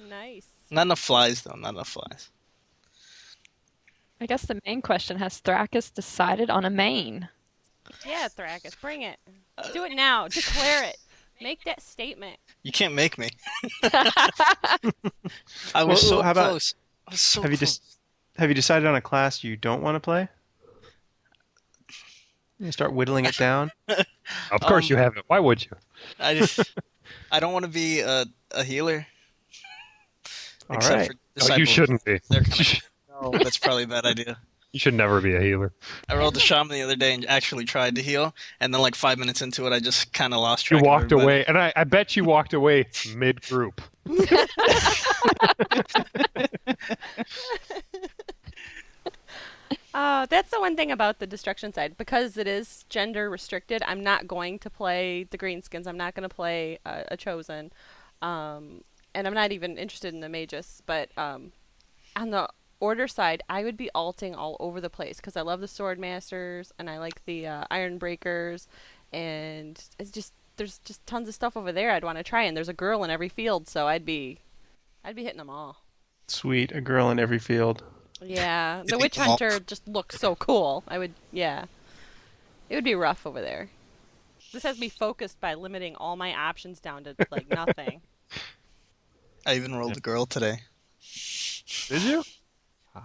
Nice. Not enough flies, though. Not enough flies. I guess the main question, has Thrakis decided on a main? Yeah, Thrakis, bring it. Do it now. Declare it. Make that statement. You can't make me. I was so how about- close. was so Have you close. just have you decided on a class you don't want to play? You start whittling it down. Of course you haven't. Why would you? I don't want to be a healer. All Except right. for No, disciple. you shouldn't be. They're kind of. No, that's probably a bad idea. You should never be a healer. I rolled the shaman the other day and actually tried to heal, and then like 5 minutes into it, I just kind of lost You track. walked of everybody. away, and I bet you walked away mid-group. That's the one thing about the destruction side. Because it is gender restricted, I'm not going to play the greenskins. I'm not going to play a chosen. And I'm not even interested in the magus. But on the order side, I would be alting all over the place because I love the sword masters and I like the iron breakers, and it's just there's just tons of stuff over there I'd want to try. And there's a girl in every field, so I'd be hitting them all. Sweet, a girl in every field. Yeah, the Hitting witch them all. hunter just looks so cool. Yeah, it would be rough over there. This has me focused by limiting all my options down to like nothing. I even rolled a girl today. Did you?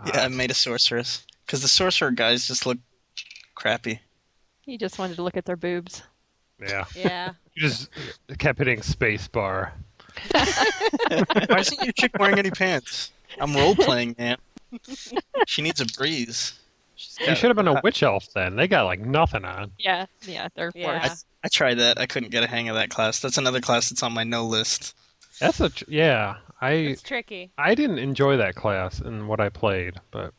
Yeah, I made a sorceress because the sorcerer guys just look crappy. You just wanted to look at their boobs. Yeah. Yeah. You just kept hitting space bar. Why isn't your chick wearing any pants? I'm role playing, man. She needs a breeze. You should have been a witch elf then. They got like nothing on. Yeah, they're Yeah. worse. I tried that. I couldn't get a hang of that class. That's another class that's on my no list. That's yeah. It's tricky. I didn't enjoy that class in what I played, but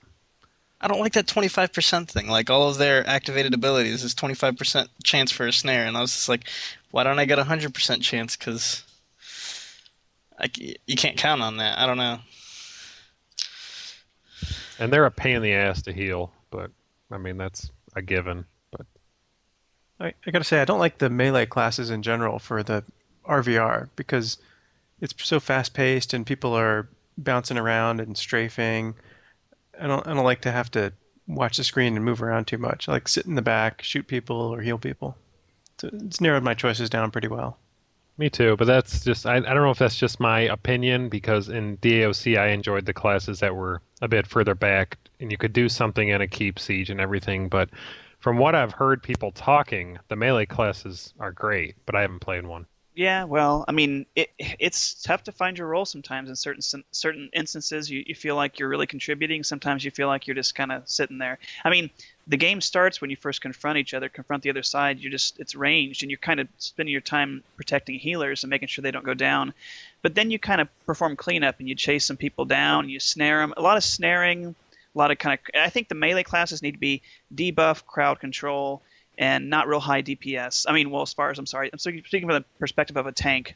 I don't like that 25% thing. Like, all of their activated abilities is 25% chance for a snare, and I was just like, why don't I get a 100% chance? Because you can't count on that. I don't know. and they're a pain in the ass to heal, but I mean that's a given. But I gotta say, I don't like the melee classes in general for the RVR because it's so fast paced and people are bouncing around and strafing. I don't like to have to watch the screen and move around too much. I like sit in the back, shoot people or heal people. So it's narrowed my choices down pretty well. me too, but that's just I don't know if that's just my opinion because in DAOC I enjoyed the classes that were a bit further back and you could do something in a keep siege and everything, but from what I've heard people talking, the melee classes are great, but I haven't played one. Yeah, well, I mean, it's tough to find your role sometimes. In certain instances, you feel like you're really contributing. Sometimes you feel like you're just kind of sitting there. I mean, the game starts when you first confront the other side. It's ranged, and you're kind of spending your time protecting healers and making sure they don't go down. But then you kind of perform cleanup, and you chase some people down, you snare them. A lot of snaring, a lot of I think the melee classes need to be debuff, crowd control, and not real high DPS. I mean, well, as far as I'm speaking from the perspective of a tank.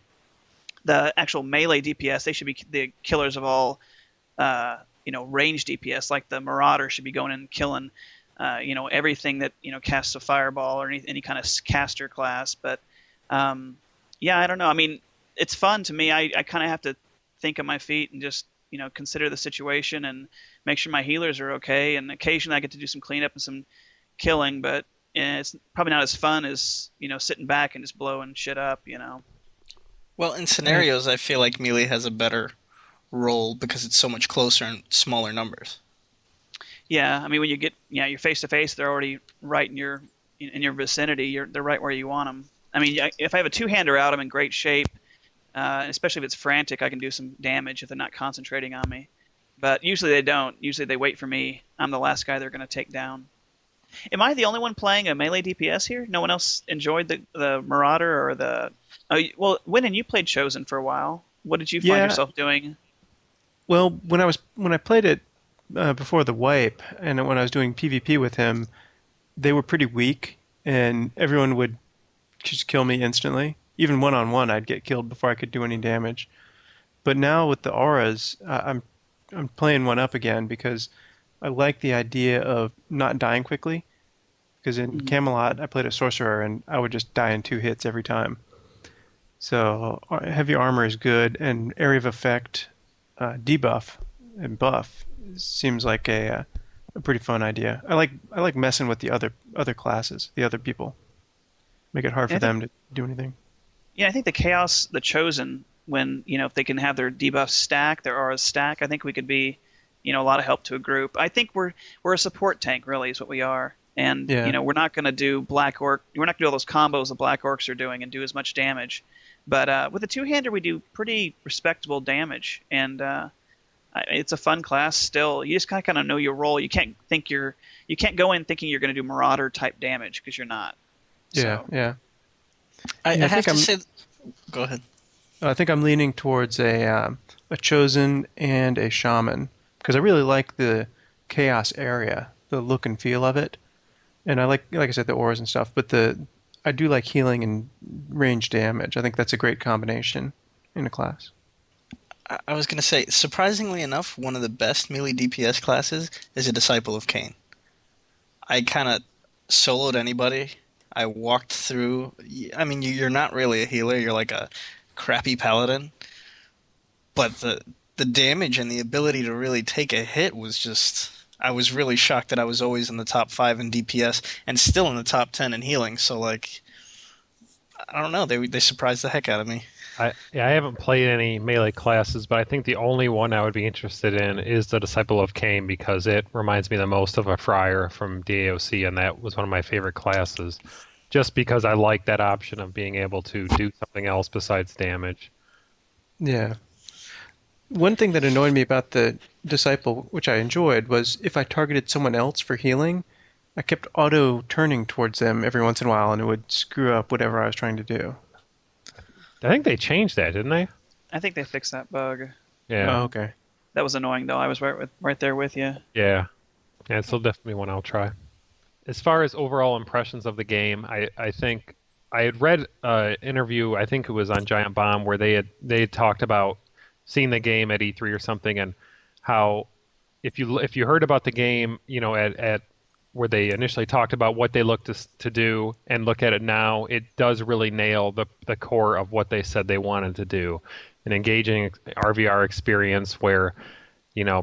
The actual melee DPS, they should be the killers of all, range DPS. Like the Marauder should be going in and killing, everything that casts a fireball or any kind of caster class. But yeah, I don't know. I mean, it's fun to me. I kind of have to think on my feet and just consider the situation and make sure my healers are okay. And occasionally I get to do some cleanup and some killing, but it's probably not as fun as sitting back and just blowing shit up. Well, in scenarios, I feel like melee has a better role because it's so much closer and smaller numbers. Yeah, I mean when you get you're face to face, they're already right in your vicinity. They're right where you want them. I mean, if I have a two-hander out, I'm in great shape. Especially if it's frantic, I can do some damage if they're not concentrating on me. But usually they don't. Usually they wait for me. I'm the last guy they're going to take down. Am I the only one playing a melee DPS here? No one else enjoyed the Marauder or the... well, Wyndon, you played Chosen for a while. What did you find yourself doing? Well, when I played it before the wipe, and when I was doing PvP with him, they were pretty weak, and everyone would just kill me instantly. Even one-on-one, I'd get killed before I could do any damage. But now with the auras, I'm playing one up again because I like the idea of not dying quickly. Because in Camelot, I played a sorcerer, and I would just die in 2 hits every time. So heavy armor is good, and area of effect debuff and buff seems like a pretty fun idea. I like messing with the other classes, the other people. Make it hard for them to do anything. Yeah, I think the Chosen, when if they can have their debuffs stack, their auras stack, I think we could be a lot of help to a group. I think we're a support tank, really, is what we are. And we're not going to do Black Orc. We're not going to do all those combos the Black Orcs are doing and do as much damage. But with a two-hander, we do pretty respectable damage, and it's a fun class still. You just kind of know your role. You can't go in thinking you're going to do Marauder type damage because you're not. Yeah. I have to say. Go ahead. I think I'm leaning towards a Chosen and a Shaman because I really like the Chaos area, the look and feel of it, and I like I said, the auras and stuff. But I do like healing and range damage. I think that's a great combination in a class. I was going to say, surprisingly enough, one of the best melee DPS classes is a Disciple of Cain. I kind of soloed anybody. I walked through. I mean, you're not really a healer. You're like a crappy paladin. But the damage and the ability to really take a hit was just... I was really shocked that I was always in the top 5 in DPS and still in the top 10 in healing. So, like, I don't know. They surprised the heck out of me. I haven't played any melee classes, but I think the only one I would be interested in is the Disciple of Cain because it reminds me the most of a Friar from DAOC, and that was one of my favorite classes, just because I like that option of being able to do something else besides damage. Yeah. One thing that annoyed me about the Disciple, which I enjoyed, was if I targeted someone else for healing, I kept auto-turning towards them every once in a while, and it would screw up whatever I was trying to do. I think they changed that, didn't they? I think they fixed that bug. Yeah. Oh, okay. That was annoying, though. I was right there with you. Yeah. Yeah, it's still definitely one I'll try. As far as overall impressions of the game, I think I had read an interview, I think it was on Giant Bomb, where they had talked about seeing the game at E3 or something, and how if you heard about the game, at where they initially talked about what they looked to do and look at it now, it does really nail the core of what they said they wanted to do. An engaging RVR experience where,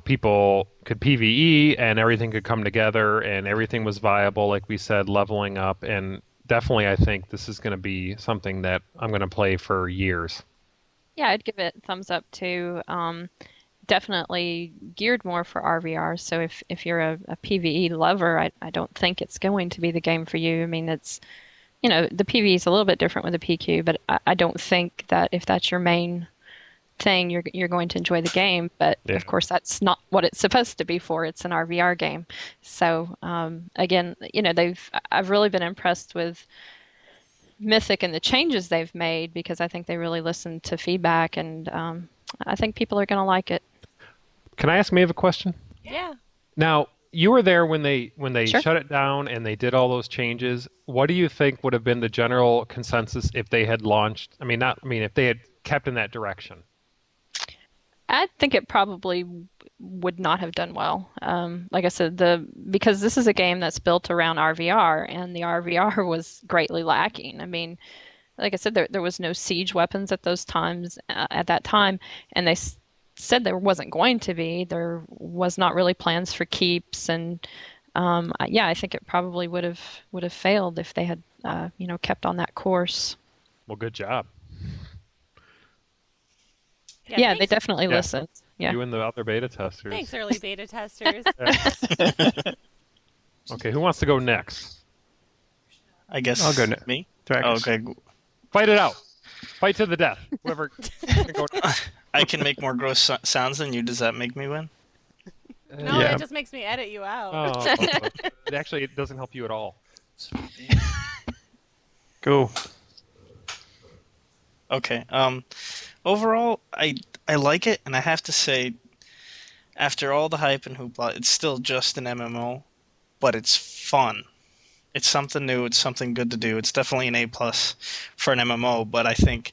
people could PvE and everything could come together and everything was viable, like we said, leveling up. And definitely I think this is going to be something that I'm going to play for years. Yeah, I'd give it thumbs up too. Definitely geared more for RVR. So if you're a PvE lover, I don't think it's going to be the game for you. I mean, it's, the PvE is a little bit different with the PQ, but I don't think that if that's your main thing, you're going to enjoy the game. But yeah. Of course, that's not what it's supposed to be for. It's an RVR game. So again, I've really been impressed with Mythic and the changes they've made because I think they really listened to feedback, and I think people are going to like it. Can I ask Maeve a question? Yeah. Now, you were there when they Sure. shut it down and they did all those changes. What do you think would have been the general consensus if they had launched? If they had kept in that direction? I think it probably would not have done well. Like I said, because this is a game that's built around RVR, and the RVR was greatly lacking. I mean, like I said, there was no siege weapons at those times at that time, and they said there wasn't going to be. There was not really plans for keeps, and I think it probably would have failed if they had kept on that course. Well, good job. Yeah, they definitely listened. Yeah. You and the other beta testers. Thanks, early beta testers. Okay, who wants to go next? I guess I'll go next. Me? Thrakus. Okay. Fight it out. Fight to the death. Whoever. I can make more gross sounds than you. Does that make me win? No, Yeah. it just makes me edit you out. Oh, it doesn't help you at all. Go. Okay. Overall, I like it, and I have to say, after all the hype and hoopla, it's still just an MMO, but it's fun. It's something new. It's something good to do. It's definitely an A+ for an MMO, but I think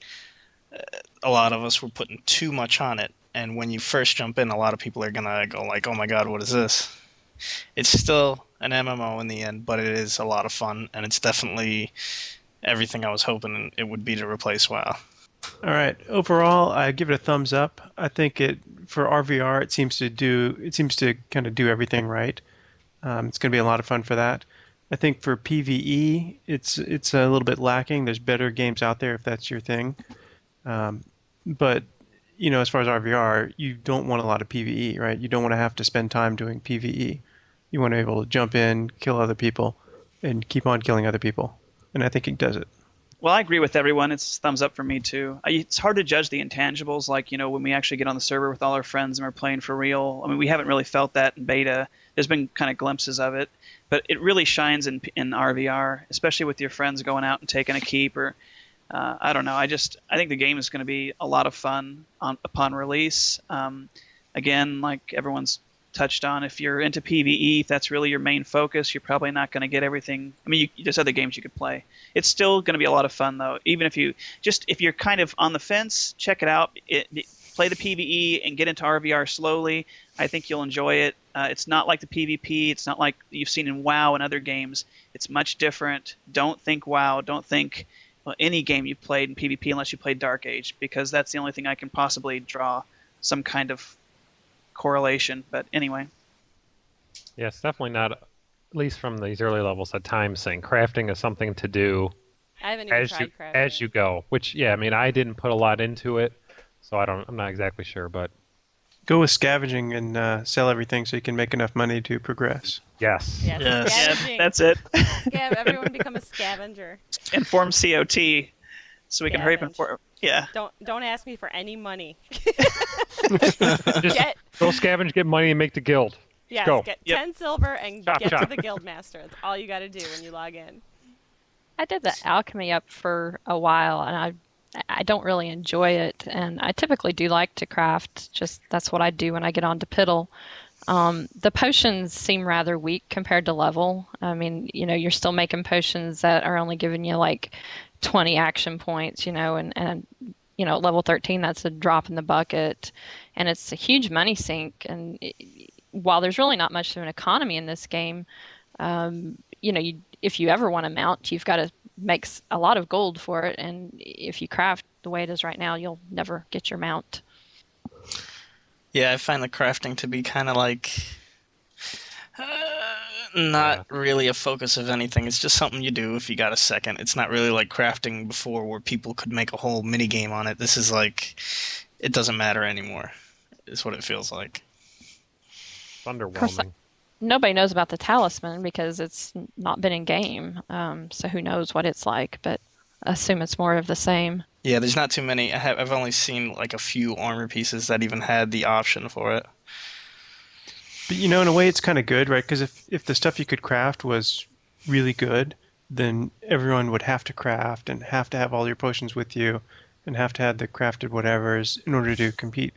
a lot of us were putting too much on it. And when you first jump in, a lot of people are gonna go like, "Oh my God, what is this?" It's still an MMO in the end, but it is a lot of fun, and it's definitely everything I was hoping it would be to replace WoW. All right. Overall, I give it a thumbs up. I think for RVR, it seems to kind of do everything right. It's going to be a lot of fun for that. I think for PvE, it's a little bit lacking. There's better games out there if that's your thing. But as far as RVR, you don't want a lot of PvE, right? You don't want to have to spend time doing PvE. You want to be able to jump in, kill other people, and keep on killing other people. And I think it does it. Well, I agree with everyone. It's thumbs up for me, too. It's hard to judge the intangibles, like, when we actually get on the server with all our friends and we're playing for real. I mean, we haven't really felt that in beta. There's been kind of glimpses of it. But it really shines in RVR, especially with your friends going out and taking a keep. Or I don't know. I think the game is going to be a lot of fun upon release. Again, like everyone's touched on, if you're into PvE, if that's really your main focus, you're probably not going to get everything. I mean, there's other games you could play. It's still going to be a lot of fun, though. Even if you're kind of on the fence, check it out. Play the PvE and get into RVR slowly. I think you'll enjoy it. It's not like the PvP. It's not like you've seen in WoW and other games. It's much different. Don't think WoW. Don't think any game you've played in PvP unless you played Dark Age, because that's the only thing I can possibly draw some kind of correlation. But anyway. Yeah, it's definitely not, at least from these early levels, a time sink. Crafting is something to do I haven't even tried crafting. As you go. Which, yeah, I mean, I didn't put a lot into it, so I'm not exactly sure, but go with scavenging and sell everything so you can make enough money to progress. Yes. Scavenging. That's it. Everyone become a scavenger. And form COT so we can hurry up and form. Yeah. Don't ask me for any money. Just go scavenge, get money, and make the guild. Yes, go. Get 10 silver and Chop. to the guild master. That's all you got to do when you log in. I did the alchemy up for a while, and I don't really enjoy it. And I typically do like to craft. Just that's what I do when I get onto Piddle. The potions seem rather weak compared to level. I mean, you're still making potions that are only giving you like 20 action points, and level 13, that's a drop in the bucket. And it's a huge money sink. And while there's really not much of an economy in this game, if you ever want to mount, you've got to make a lot of gold for it. And if you craft the way it is right now, you'll never get your mount. Yeah, I find the crafting to be kind of like not really a focus of anything. It's just something you do if you got a second. It's not really like crafting before where people could make a whole mini game on it. This is like, it doesn't matter anymore, is what it feels like. It's underwhelming. Nobody knows about the talisman because it's not been in game. So who knows what it's like, but I assume it's more of the same. Yeah, there's not too many. I've only seen like a few armor pieces that even had the option for it. But in a way it's kind of good, right? Because if the stuff you could craft was really good, then everyone would have to craft and have to have all your potions with you and have to have the crafted whatevers in order to compete.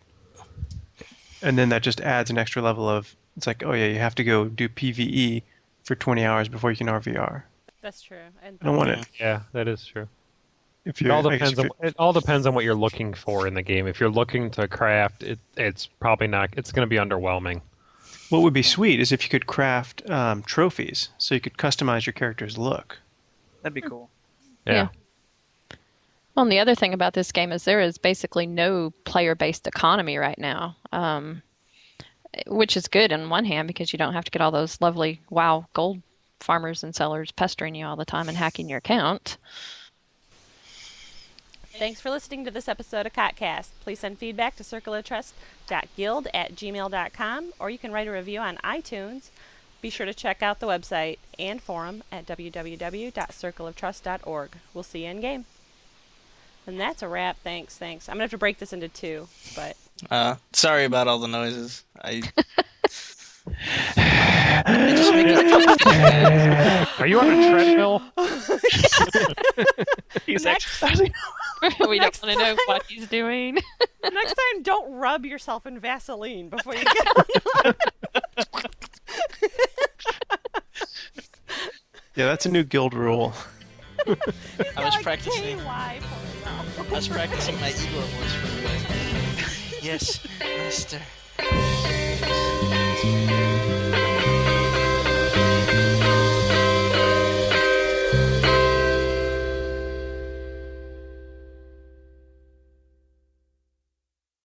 And then that just adds an extra level of, it's like, oh yeah, you have to go do PvE for 20 hours before you can RVR. That's true. And I don't want it. Yeah, that is true. It all depends on what you're looking for in the game. If you're looking to craft, it's probably not. It's going to be underwhelming. What would be sweet is if you could craft trophies, so you could customize your character's look. That'd be cool. Yeah. Well, and the other thing about this game is there is basically no player-based economy right now, which is good on one hand because you don't have to get all those lovely WoW gold farmers and sellers pestering you all the time and hacking your account. Thanks for listening to this episode of CoTCast. Please send feedback to circleoftrust.guild@gmail.com, or you can write a review on iTunes. Be sure to check out the website and forum at www.circleoftrust.org. We'll see you in game. And that's a wrap. Thanks. I'm going to have to break this into two, but... Sorry about all the noises. Are you on a treadmill? He's exercising. We don't want to know what he's doing. Next time, don't rub yourself in Vaseline before you get on. Yeah, that's a new guild rule. I was practicing. KY for I was practicing my Igor voice for you guys. Yes, master.